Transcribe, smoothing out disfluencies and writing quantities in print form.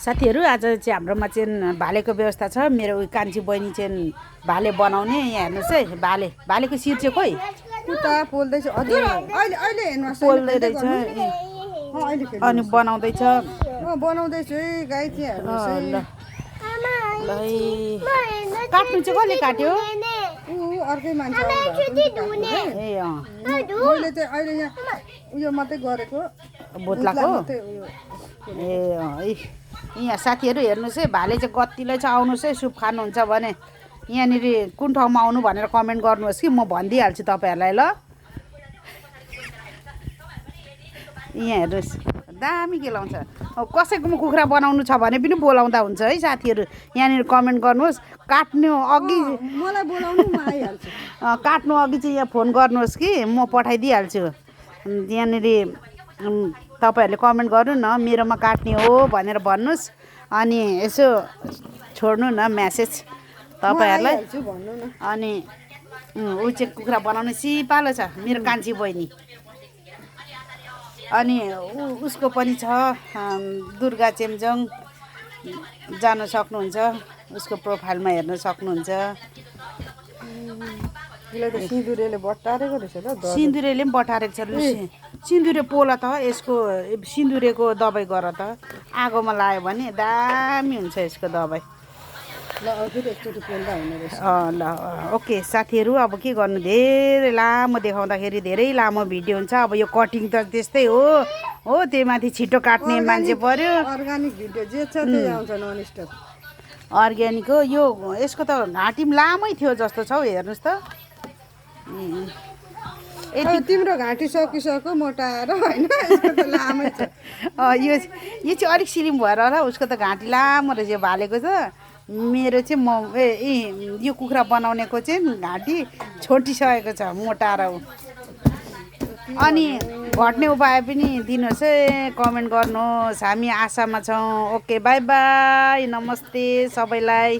साथीहरू आज चाहिँ हाम्रोमा चाहिँ भालेको व्यवस्था छ। मेरो उयो कान्छी बहिनी चाहिँ भाले बनाउने। यहाँ हेर्नुहोस् है, भालेको शिर चाहिँ खोइ उता पोल्दैछ हजुर। अहिले अहिले हेर्नुहोस् पोल्दै रहेछ अनि बनाउँदैछ। बनाउँदैछु है गाई चाहिँ हेर्नुहोस् है। ल काट्नु चाहिँ कसले काट्यो? अर्कै मान्छे ए अँ मैले चाहिँ अहिले यहाँ उयो मात्रै गरेको भुत्लाको ए अँ यहाँ साथीहरू हेर्नुहोस् है, भाले चाहिँ कतिलाई चाहिँ आउनुहोस् है, सुप खानुहुन्छ भने यहाँनिर कुन ठाउँमा आउनु भनेर कमेन्ट गर्नुहोस् कि म भनिदिइहाल्छु तपाईँहरूलाई। ल यहाँ हेर्नुहोस् दामी के लाउँछ। कसैकोमा कुखुरा बनाउनु छ भने पनि बोलाउँदा हुन्छ है साथीहरू। यहाँनिर कमेन्ट गर्नुहोस्। काट्नु अघि मलाई बोलाउनु म आइहाल्छु। काट्नु अघि चाहिँ यहाँ फोन गर्नुहोस् कि म पठाइदिइहाल्छु। यहाँनिर तपाईँहरूले कमेन्ट गर्नु न, मेरोमा काट्ने हो भनेर भन्नुहोस् अनि यसो छोड्नु न म्यासेज तपाईँहरूलाई। अनि ऊ चाहिँ कुखुरा बनाउने सिपालो छ मेरो कान्छी बहिनी। अनि उसको पनि छ दुर्गा चेम्जोङ, जान सक्नुहुन्छ, उसको प्रोफाइलमा हेर्न सक्नुहुन्छ। सिन्दुरेले बटारेको रहेछ ल। सिन्दुरेले पनि बटारेको छ। लु सिन्दुरे पोला त यसको सिन्दुरेको दबाई गर त, आगोमा लायो भने दामी हुन्छ यसको दबाई। ल हजुर एकचोटि पोल्दा हुने रहेछ। ल ओके साथीहरू, अब के गर्नु, धेरै लामो देखाउँदाखेरि धेरै लामो भिडियो हुन्छ। अब यो कटिङ त त्यस्तै हो त्यही माथि छिटो काट्ने मान्छे पर्यो। अर्ग्यानिक भिडियो जे छ त्यही आउँछ नन स्टप। अर्ग्यानिक हो यो। यसको त घाँटी पनि लामै थियो जस्तो छ हौ, हेर्नुहोस् त। यति तिम्रो घाँटी सकिसक्यो मोटाएर होइन, यसको त लामै छ। यो चाहिँ अलिक सिलिम भएर होला, उसको त घाँटी लामो रहेछ यो भालेको छ। मेरो चाहिँ यो कुखुरा बनाउनेको चाहिँ घाँटी छोटिसकेको छ, मोटाएर हो। अनि घट्ने उपाय पनि दिनुहोस् है, कमेन्ट गर्नुहोस्। हामी आशामा छौँ। ओके बाई बाई, नमस्ते सबैलाई।